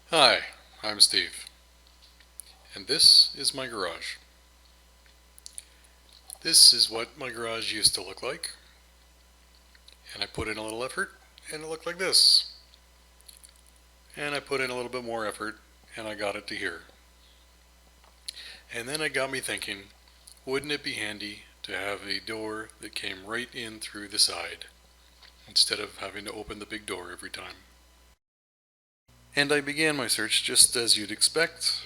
Hi, I'm Steve, and this is my garage. This is what my garage used to look like, and I put in a little effort, and it looked like this. And I put in a little bit more effort, and I got it to here. And then it got me thinking, wouldn't it be handy to have a door that came right in through the side, instead of having to open the big door every time? And I began my search just as you'd expect,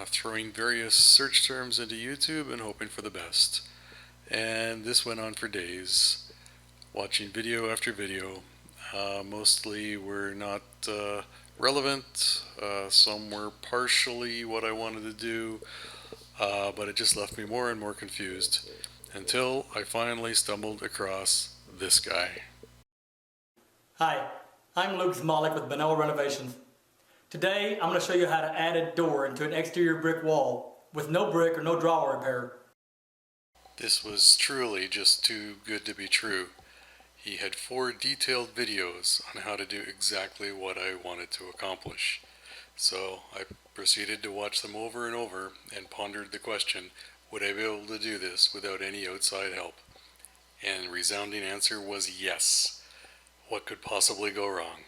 throwing various search terms into YouTube and hoping for the best. And this went on for days, watching video after video. Mostly were not relevant. Some were partially what I wanted to do, but it just left me more and more confused until I finally stumbled across this guy. Hi, I'm Luke Zmalik with Benella Renovations. Today I'm going to show you how to add a door into an exterior brick wall with no brick or no drywall repair. This was truly just too good to be true. He had 4 detailed videos on how to do exactly what I wanted to accomplish. So I proceeded to watch them over and over and pondered the question, would I be able to do this without any outside help? And the resounding answer was yes. What could possibly go wrong?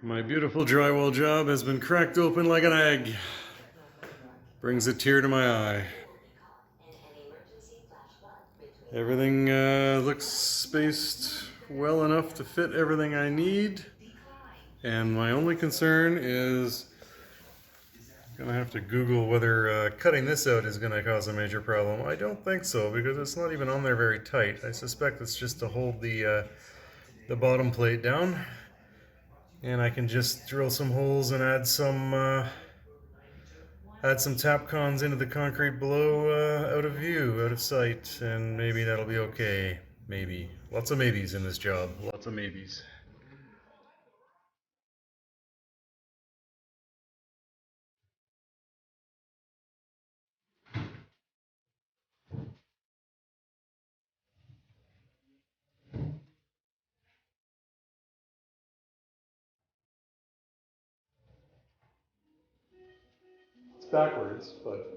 My beautiful drywall job has been cracked open like an egg. Brings a tear to my eye. Everything looks spaced well enough to fit everything I need. And my only concern is I'm gonna have to Google whether cutting this out is gonna cause a major problem. I don't think so because it's not even on there very tight. I suspect it's just to hold the bottom plate down, and I can just drill some holes and add some tap cons into the concrete below, out of view, out of sight, and maybe that'll be okay. Maybe. Lots of maybes in this job. Lots of maybes. It's backwards, but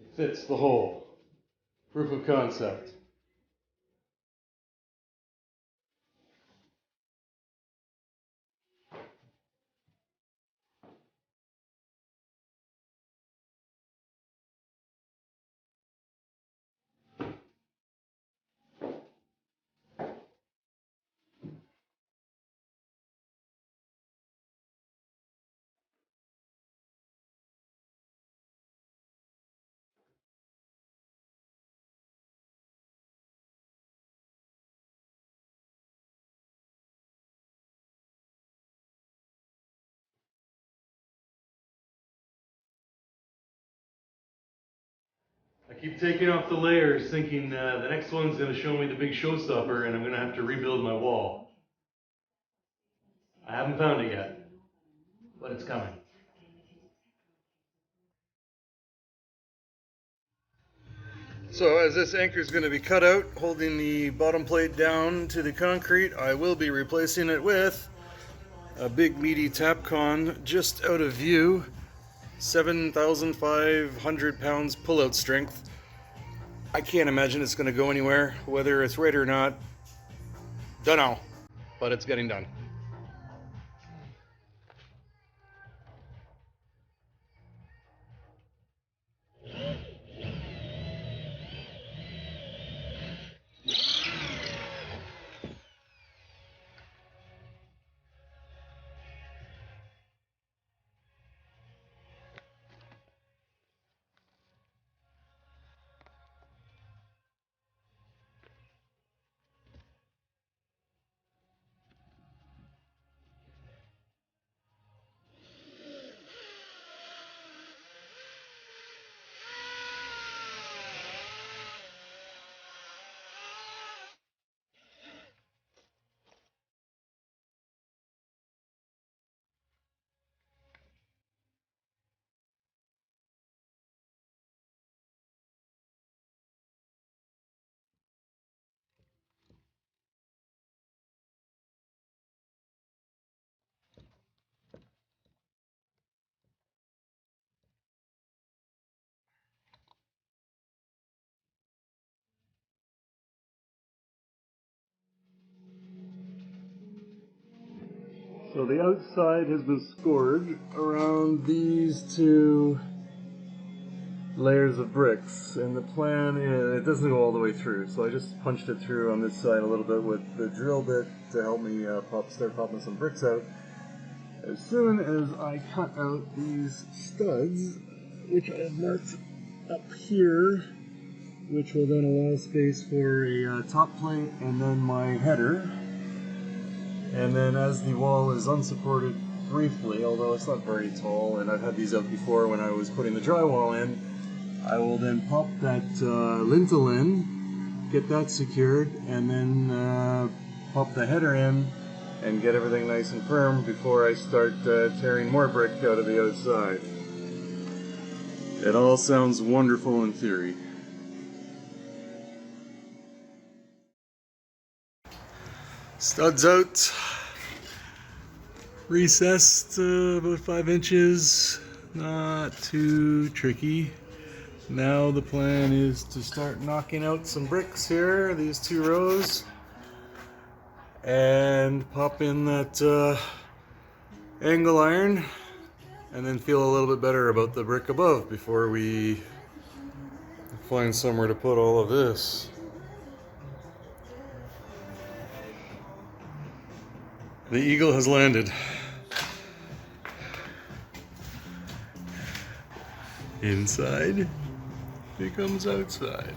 it fits the hole. Proof of concept. I keep taking off the layers thinking the next one's going to show me the big showstopper and I'm going to have to rebuild my wall. I haven't found it yet, but it's coming. So as this anchor is going to be cut out, holding the bottom plate down to the concrete, I will be replacing it with a big meaty Tapcon just out of view, 7,500 pounds pull-out strength. I can't imagine it's going to go anywhere, whether it's right or not. Don't know, but it's getting done. So the outside has been scored around these two layers of bricks, and the plan is, it doesn't go all the way through, so I just punched it through on this side a little bit with the drill bit to help me start popping some bricks out. As soon as I cut out these studs, which I have marked up here, which will then allow space for a top plate and then my header. And then as the wall is unsupported briefly, although it's not very tall, and I've had these out before when I was putting the drywall in, I will then pop that lintel in, get that secured, and then pop the header in and get everything nice and firm before I start tearing more brick out of the outside. It all sounds wonderful in theory. Studs out, recessed about 5 inches, not too tricky. Now the plan is to start knocking out some bricks here, these 2 rows, and pop in that angle iron, and then feel a little bit better about the brick above before we find somewhere to put all of this. The eagle has landed. Inside becomes outside.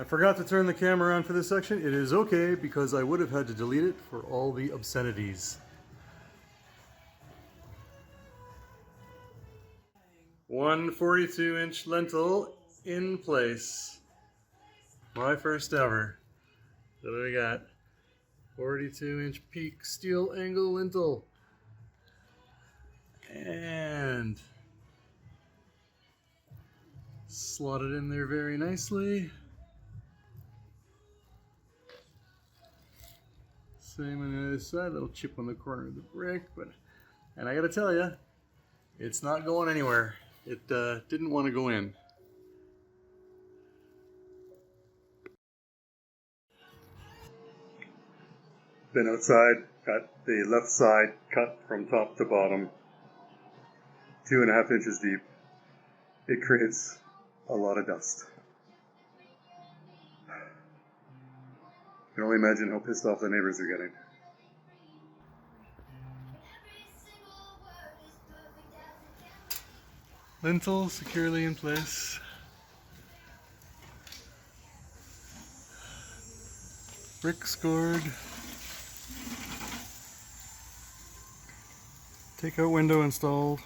I forgot to turn the camera on for this section. It is okay because I would have had to delete it for all the obscenities. 1 42-inch lintel in place. My first ever. So what do we got? 42-inch peak steel angle lintel. And slot it in there very nicely. Same on the other side, little chip on the corner of the brick, and I gotta tell you, it's not going anywhere. It didn't want to go in. Been outside, got the left side cut from top to bottom, 2.5 inches deep. It creates a lot of dust. I can only imagine how pissed off the neighbors are getting. Lintel securely in place. Brick scored. Takeout window installed.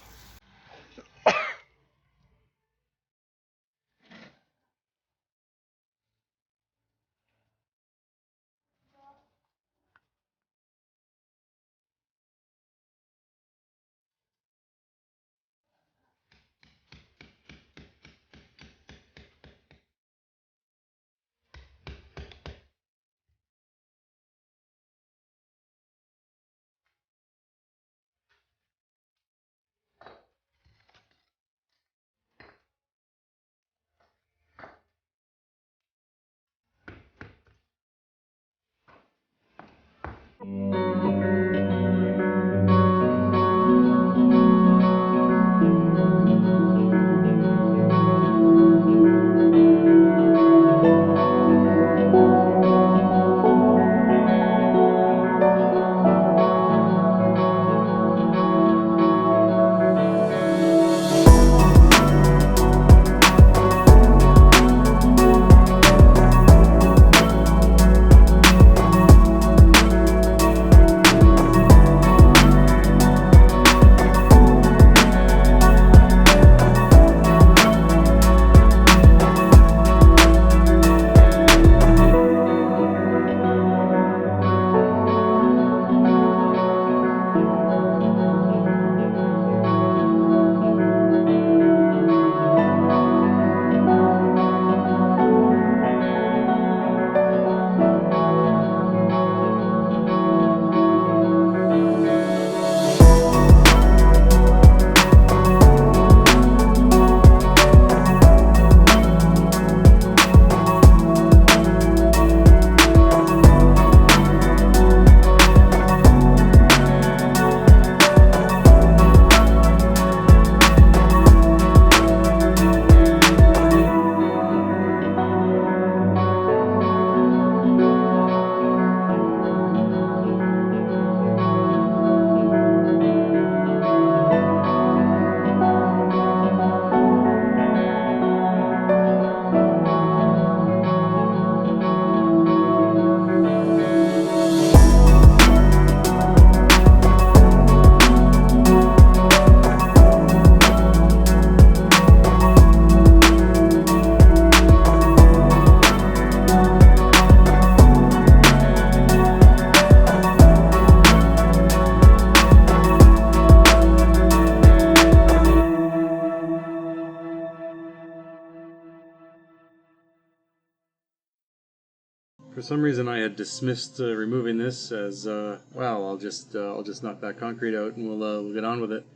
For some reason I had dismissed removing this as, well, I'll just knock that concrete out and we'll get on with it.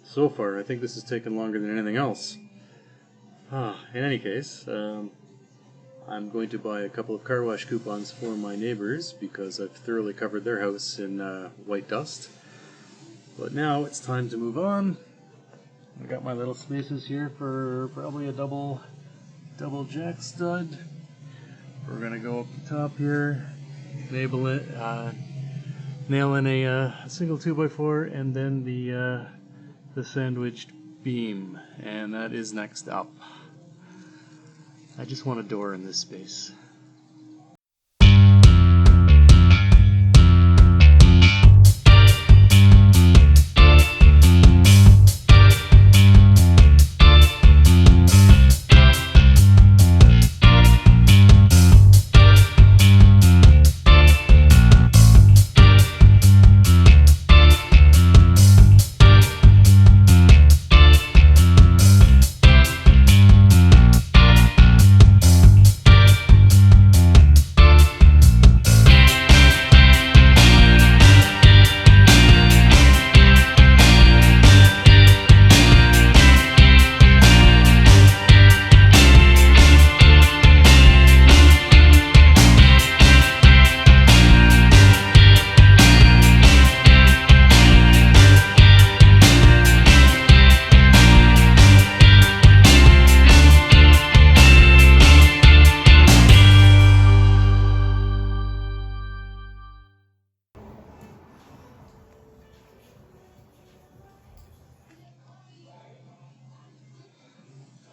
So far, I think this has taken longer than anything else. In any case, I'm going to buy a couple of car wash coupons for my neighbors because I've thoroughly covered their house in white dust. But now it's time to move on. I got my little spaces here for probably a double jack stud. We're gonna go up the top here, nail in a single 2x4, and then the sandwiched beam, and that is next up. I just want a door in this space.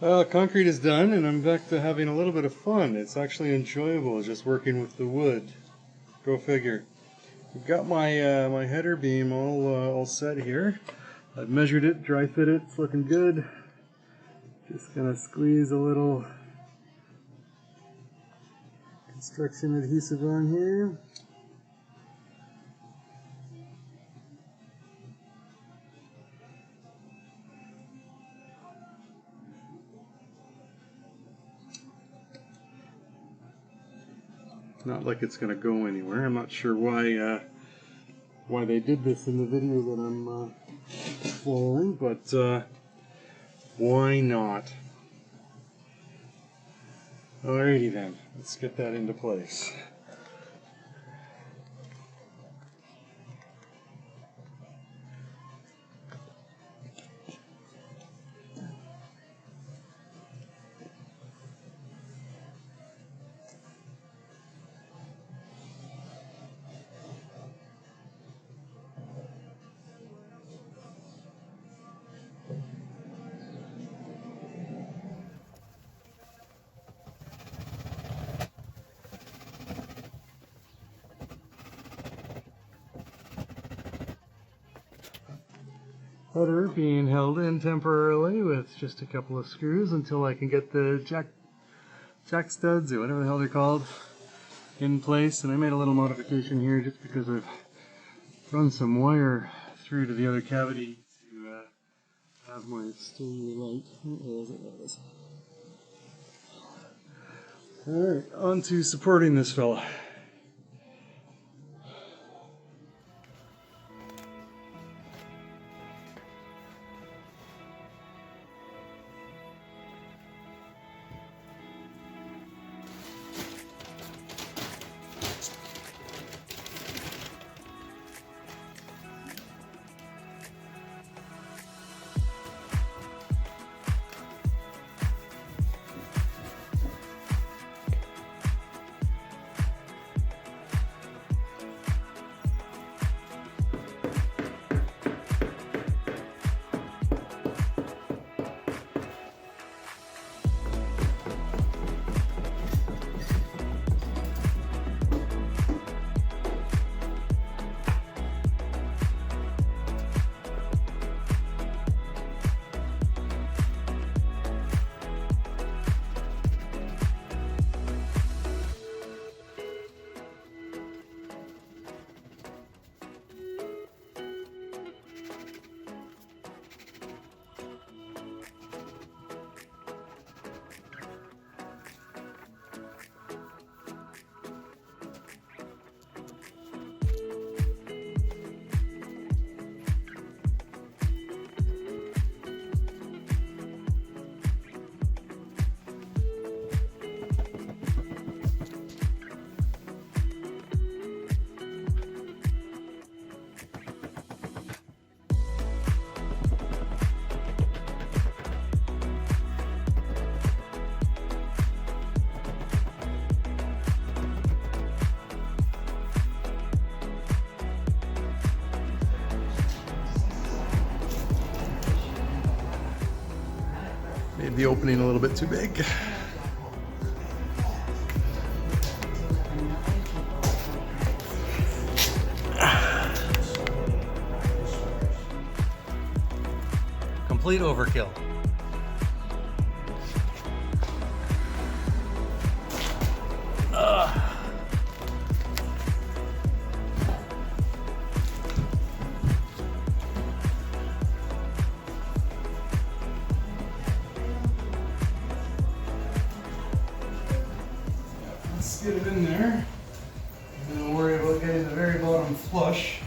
Well, concrete is done, and I'm back to having a little bit of fun. It's actually enjoyable just working with the wood. Go figure. I've got my my header beam all set here. I've measured it, dry fit it. It's looking good. Just gonna squeeze a little construction adhesive on here. Not like it's going to go anywhere. I'm not sure why they did this in the video that I'm following, but why not? Alrighty then, let's get that into place. Header being held in temporarily with just a couple of screws until I can get the jack studs, or whatever the hell they're called, in place. And I made a little modification here just because I've run some wire through to the other cavity to have my exterior light. Where is it? There it is. Alright, on to supporting this fella. the opening a little bit too big. Complete overkill. Let's get it in there. And don't worry about getting the very bottom flush.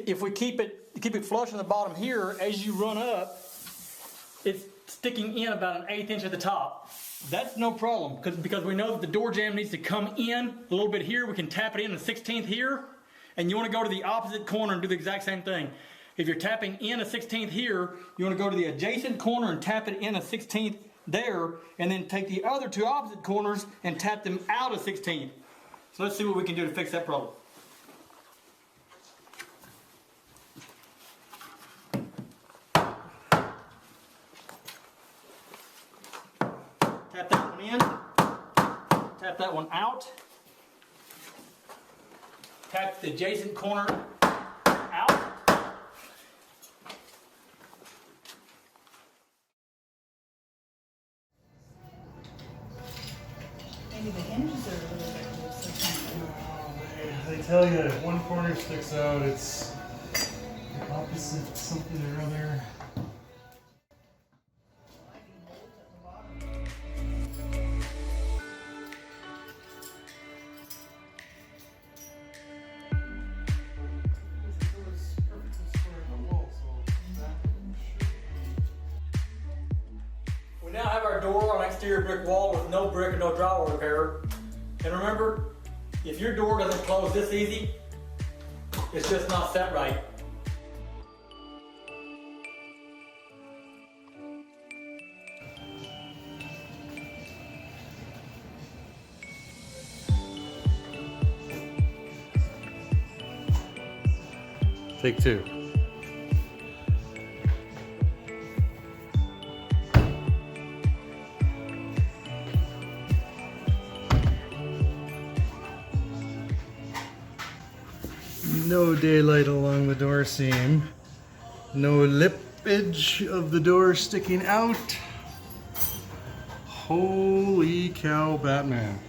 If we keep it flush on the bottom here, as you run up, it's sticking in about 1/8 inch at the top. That's no problem because we know that the door jamb needs to come in a little bit here. We can tap it in a 1/16 here, and you want to go to the opposite corner and do the exact same thing. If you're tapping in a 1/16 here, you want to go to the adjacent corner and tap it in a 1/16 there, and then take the other two opposite corners and tap them out a 1/16. So let's see what we can do to fix that problem. Tap that one in, tap that one out, tap the adjacent corner out. Maybe the hinges are a little bit loose. They tell you if one corner sticks out, it's the opposite something or other. We now have our door on an exterior brick wall with no brick or no drywall repair. And remember, if your door doesn't close this easy, it's just not set right. Take two. No daylight along the door seam. No lip edge of the door sticking out. Holy cow, Batman.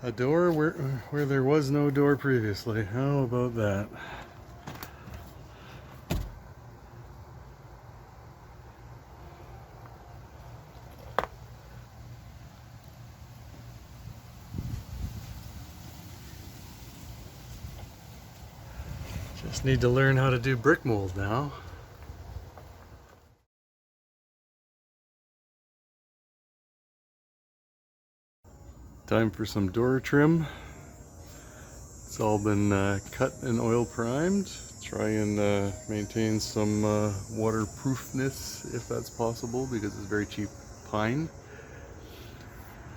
A door where there was no door previously. How about that? Just need to learn how to do brick mold now. Time for some door trim. It's all been cut and oil primed. Try and maintain some waterproofness if that's possible, because it's very cheap pine.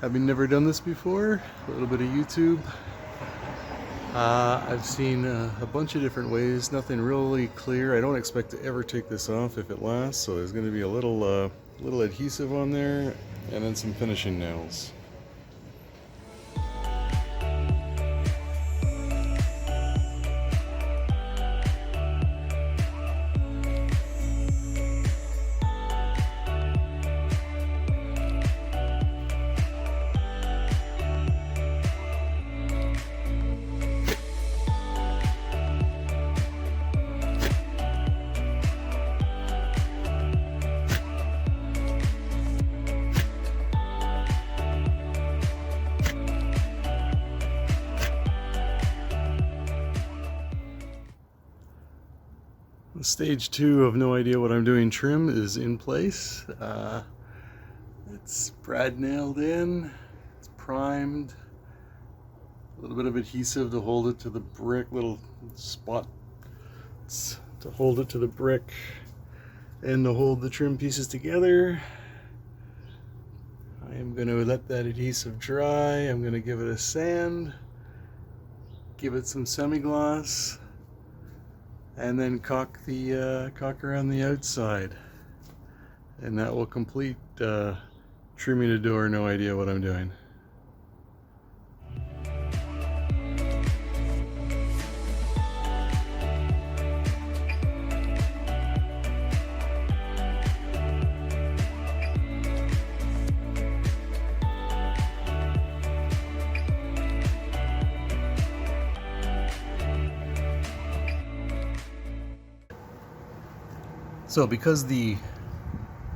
Having never done this before, a little bit of YouTube. I've seen a bunch of different ways, nothing really clear. I don't expect to ever take this off if it lasts, so there's going to be a little adhesive on there and then some finishing nails. Stage 2 of no idea what I'm doing trim is in place. It's brad nailed in, it's primed, a little bit of adhesive to hold it to the brick, little spots to hold it to the brick and to hold the trim pieces together. I am going to let that adhesive dry. I'm going to give it a sand, give it some semi-gloss, and then caulk around the outside, and that will complete trimming a door. No idea what I'm doing. So because the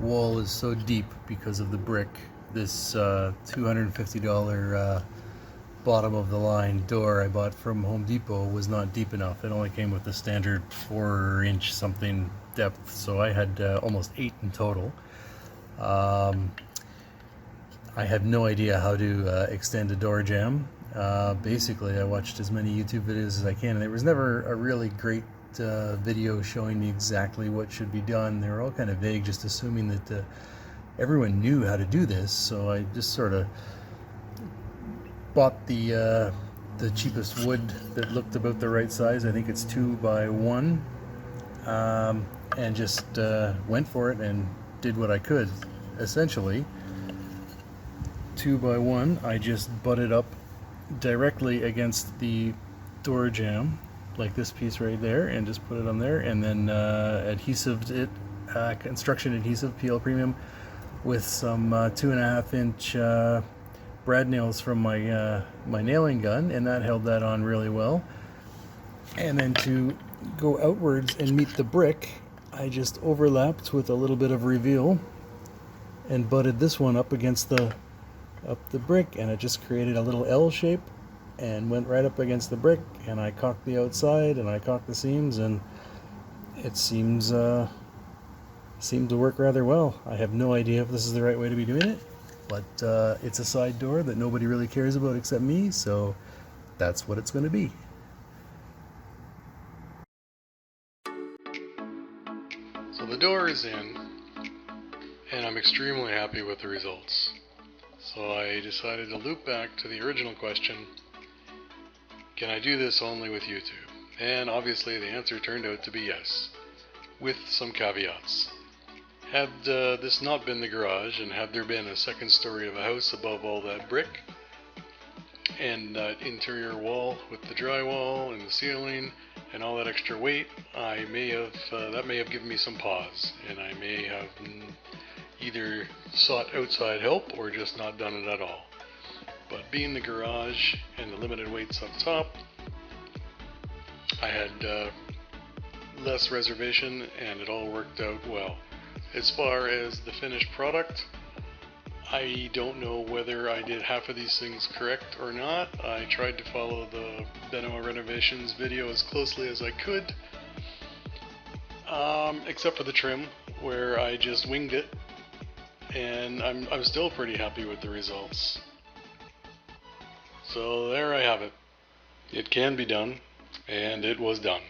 wall is so deep because of the brick, this $250 bottom of the line door I bought from Home Depot was not deep enough. It only came with the standard 4-inch something depth, so I had almost 8 in total. I have no idea how to extend a door jamb. Basically, I watched as many YouTube videos as I can, and there was never a really great video showing me exactly what should be done. They were all kind of vague, just assuming that everyone knew how to do this, so I just sort of bought the cheapest wood that looked about the right size. I think it's 2x1, and just went for it and did what I could. Essentially, 2x1, I just butted up directly against the door jamb, like this piece right there, and just put it on there, and then adhesived it, construction adhesive, PL Premium, with some 2.5-inch brad nails from my my nailing gun, and that held that on really well. And then to go outwards and meet the brick, I just overlapped with a little bit of reveal and butted this one up against the brick, and it just created a little L shape and went right up against the brick, and I caulked the outside and I caulked the seams, and it seems to work rather well. I have no idea if this is the right way to be doing it, but it's a side door that nobody really cares about except me, so that's what it's going to be. So the door is in, and I'm extremely happy with the results. So I decided to loop back to the original question, can I do this only with YouTube? And obviously the answer turned out to be yes, with some caveats. Had this not been the garage, and had there been a second story of a house above all that brick, and that interior wall with the drywall and the ceiling and all that extra weight, I may have that may have given me some pause, and I may have either sought outside help or just not done it at all. But being the garage and the limited weights up top, I had less reservation, and it all worked out well. As far as the finished product, I don't know whether I did half of these things correct or not. I tried to follow the Benoit Renovations video as closely as I could, except for the trim, where I just winged it, and I'm still pretty happy with the results. So there I have it. It can be done, and it was done.